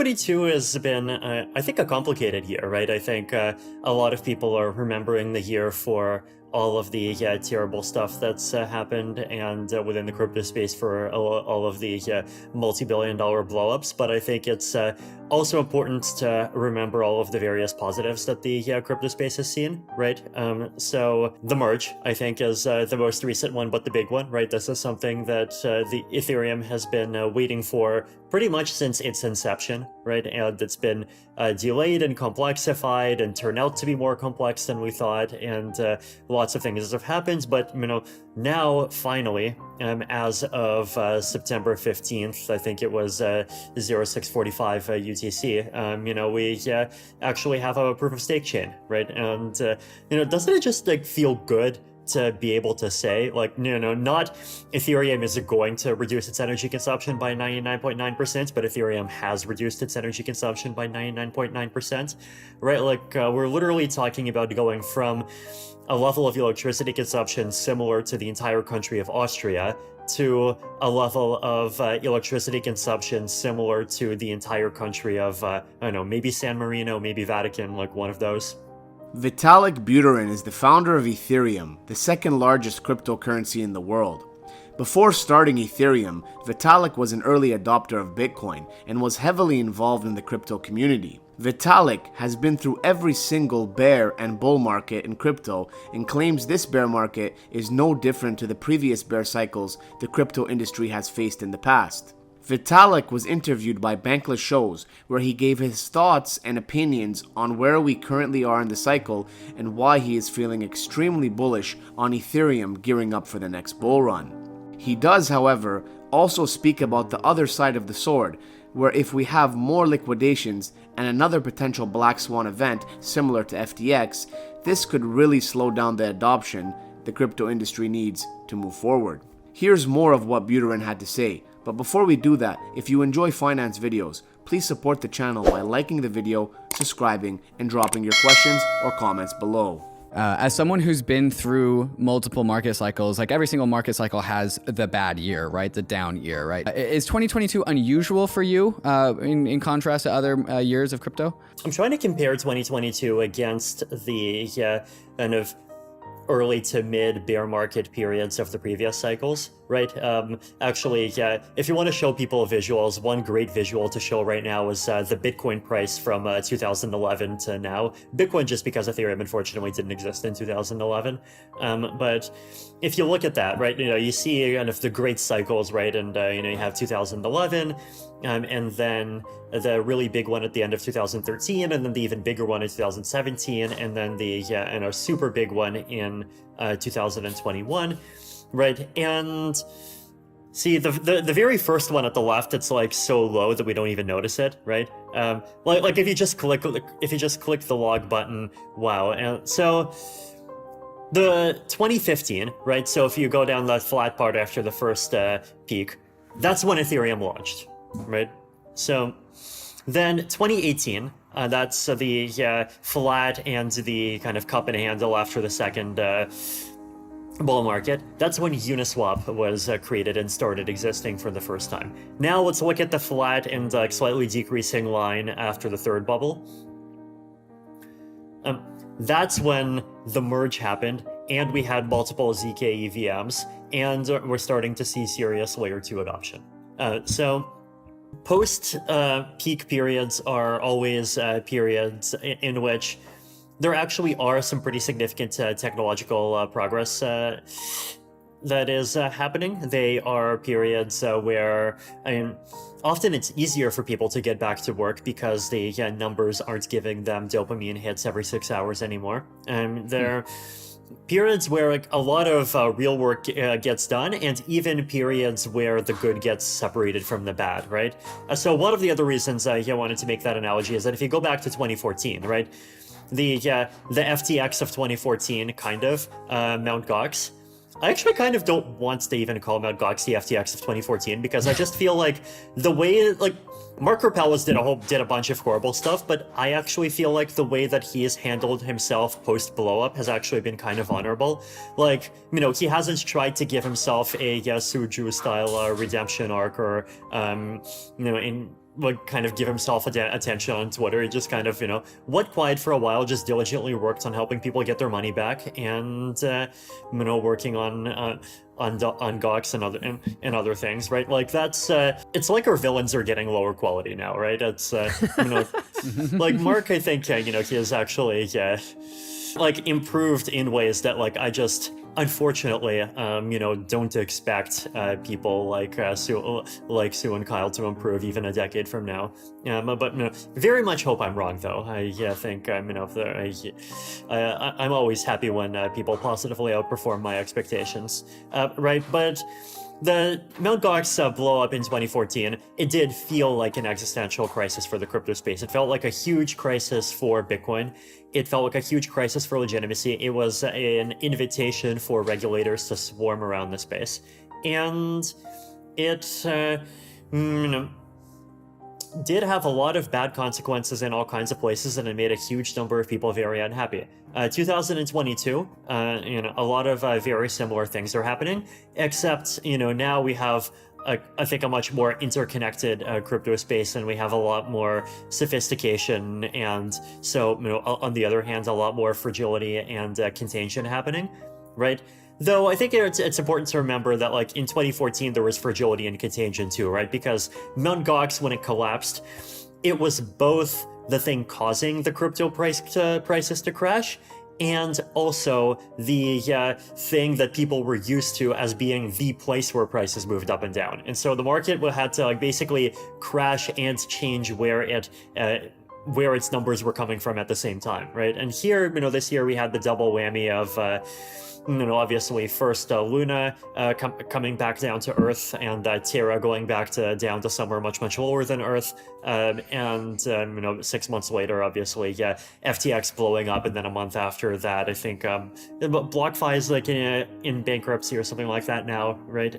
2022 has been, I think, a complicated year, right? I think a lot of people are remembering the year for all of the terrible stuff that's happened, and within the crypto space for all of the multi-billion-dollar blowups. But I think it's also important to remember all of the various positives that the crypto space has seen, right? So the merge, I think, is the most recent one, but the big one, right? This is something that the Ethereum has been waiting for pretty much since its inception, right? And it's been delayed and complexified and turned out to be more complex than we thought, and lots of things have happened. But now finally, as of September 15th, I think it was 0645 UTC, we actually have a proof of stake chain, right? And doesn't it just feel good to be able to say, not Ethereum is going to reduce its energy consumption by 99.9%, but Ethereum has reduced its energy consumption by 99.9%, right? We're literally talking about going from a level of electricity consumption similar to the entire country of Austria to a level of electricity consumption similar to the entire country of, I don't know, maybe San Marino, maybe Vatican, one of those. Vitalik Buterin is the founder of Ethereum, the second largest cryptocurrency in the world. Before starting Ethereum, Vitalik was an early adopter of Bitcoin and was heavily involved in the crypto community. Vitalik has been through every single bear and bull market in crypto and claims this bear market is no different to the previous bear cycles the crypto industry has faced in the past. Vitalik was interviewed by Bankless Shows, where he gave his thoughts and opinions on where we currently are in the cycle and why he is feeling extremely bullish on Ethereum gearing up for the next bull run. He does, however, also speak about the other side of the sword, where if we have more liquidations and another potential black swan event similar to FTX, this could really slow down the adoption the crypto industry needs to move forward. Here's more of what Buterin had to say. But before we do that, if you enjoy finance videos, please support the channel by liking the video, subscribing, and dropping your questions or comments below. As someone who's been through multiple market cycles, every single market cycle has the bad year, right? The down year, right? Is 2022 unusual for you in contrast to other years of crypto? I'm trying to compare 2022 against the kind of early to mid bear market periods of the previous cycles, right? If you want to show people visuals, one great visual to show right now is the Bitcoin price from 2011 to now. Bitcoin just because Ethereum unfortunately didn't exist in 2011. But if you look at that, right, you see kind of the great cycles, right? And you have 2011, and then the really big one at the end of 2013, and then the even bigger one in 2017, and then the super big one in 2021, right? And see, the very first one at the left, it's so low that we don't even notice it, right? If you just click the log button, wow. And so the 2015, right? So if you go down that flat part after the first peak, that's when Ethereum launched, right? So then 2018, that's the flat and the kind of cup and handle after the second bull market. That's when Uniswap was created and started existing for the first time. Now let's look at the flat and slightly decreasing line after the third bubble. That's when the merge happened, and we had multiple ZK EVMs, and we're starting to see serious layer 2 adoption. So post-peak periods are always periods in which there actually are some pretty significant technological progress that is happening. They are periods where, often it's easier for people to get back to work because the numbers aren't giving them dopamine hits every 6 hours anymore. They're periods where a lot of real work gets done, and even periods where the good gets separated from the bad, right? So one of the other reasons I wanted to make that analogy is that if you go back to 2014, right, the FTX of 2014, kind of, Mt. Gox, I actually kind of don't want to even call Mt. Gox the FTX of 2014, because I just feel like the way, Mark Karpellis did a bunch of horrible stuff, but I actually feel like the way that he has handled himself post-blow-up has actually been kind of honorable. He hasn't tried to give himself a Suju-style redemption arc, or, would kind of give himself attention on Twitter. He just kind of, went quiet for a while, just diligently worked on helping people get their money back, and working on GOX and other things, right? Like that's it's like our villains are getting lower quality now, right? It's like Mark, I think he is actually like improved in ways that like I just unfortunately don't expect people like Sue and Kyle to improve even a decade from now. But very much hope I'm wrong though. I think I'm always happy when people positively outperform my expectations, right? But the Mt. Gox blow up in 2014, it did feel like an existential crisis for the crypto space. It felt like a huge crisis for Bitcoin. It felt like a huge crisis for legitimacy. It was an invitation for regulators to swarm around the space. And it did have a lot of bad consequences in all kinds of places, and it made a huge number of people very unhappy. 2022, a lot of very similar things are happening, except, now we have, I think, a much more interconnected crypto space, and we have a lot more sophistication, and so, on the other hand, a lot more fragility and contagion happening, right? Though I think it's important to remember that, like, in 2014, there was fragility and contagion too, right? Because Mt. Gox, when it collapsed, it was both the thing causing the crypto prices to crash, and also the thing that people were used to as being the place where prices moved up and down. And so the market had to, like, basically crash and change where its numbers were coming from at the same time, right? And here, this year we had the double whammy of obviously first Luna coming back down to Earth, and Terra going back down to somewhere much, much lower than Earth, and 6 months later, obviously, FTX blowing up, and then a month after that, I think BlockFi is like in bankruptcy or something like that now, right?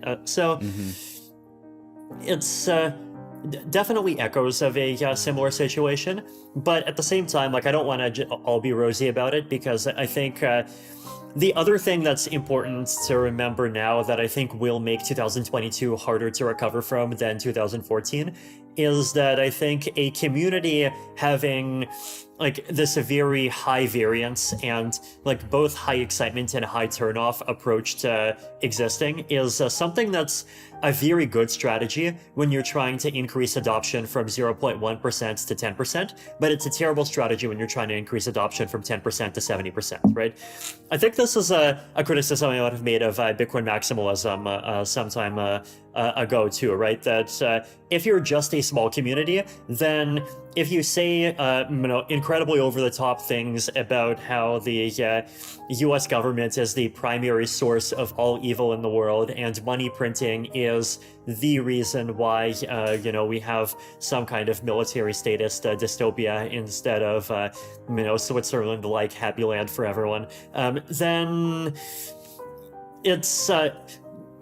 It's definitely echoes of a similar situation, but at the same time, like, I don't want to all be rosy about it, because I think the other thing that's important to remember now that I think will make 2022 harder to recover from than 2014 is that I think a community having, like, this very high variance and, like, both high excitement and high turnoff approach to existing is something that's a very good strategy when you're trying to increase adoption from 0.1% to 10%, but it's a terrible strategy when you're trying to increase adoption from 10% to 70%, right? I think this is a criticism I would have made of Bitcoin maximalism some time ago too, right? That if you're just a small community, then if you say incredibly over-the-top things about how the US government is the primary source of all evil in the world, and money printing is the reason why we have some kind of military statist dystopia instead of Switzerland-like happy land for everyone, then it's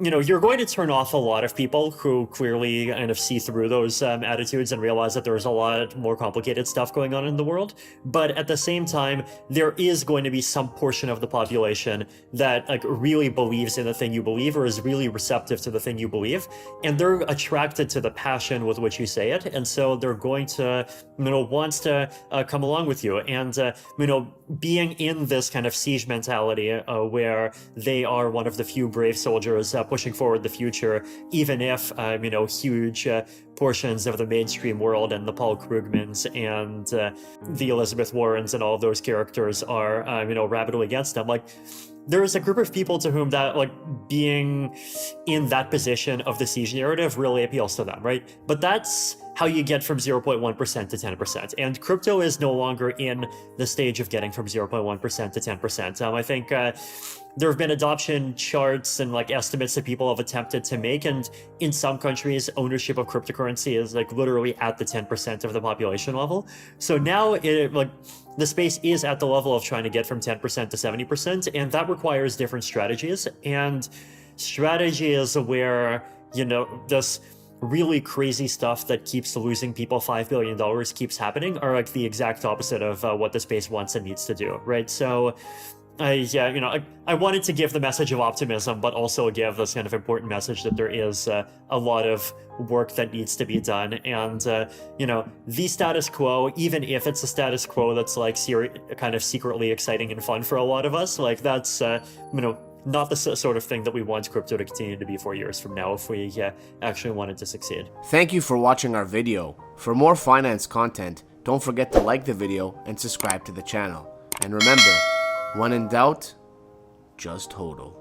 you're going to turn off a lot of people who clearly kind of see through those attitudes and realize that there's a lot more complicated stuff going on in the world. But at the same time, there is going to be some portion of the population that, like, really believes in the thing you believe, or is really receptive to the thing you believe, and they're attracted to the passion with which you say it, and so they're going to wants to come along with you. And being in this kind of siege mentality where they are one of the few brave soldiers pushing forward the future, even if huge portions of the mainstream world and the Paul Krugmans and the Elizabeth Warrens and all of those characters are rabidly against them. Like, there is a group of people to whom that, like, being in that position of the siege narrative really appeals to them, right? But that's how you get from 0.1% to 10%. And crypto is no longer in the stage of getting from 0.1% to 10%. I think there have been adoption charts and, like, estimates that people have attempted to make, and in some countries, ownership of cryptocurrency is, like, literally at the 10% of the population level. So now the space is at the level of trying to get from 10% to 70%, and that requires different strategies. And strategies where, this really crazy stuff that keeps losing people $5 billion keeps happening are, like, the exact opposite of what the space wants and needs to do, right? So I wanted to give the message of optimism, but also give this kind of important message that there is a lot of work that needs to be done. And, the status quo, even if it's a status quo that's like kind of secretly exciting and fun for a lot of us, like that's, not the sort of thing that we want crypto to continue to be 4 years from now if we actually wanted to succeed. Thank you for watching our video. For more finance content, don't forget to like the video and subscribe to the channel. And remember, when in doubt, just hodl.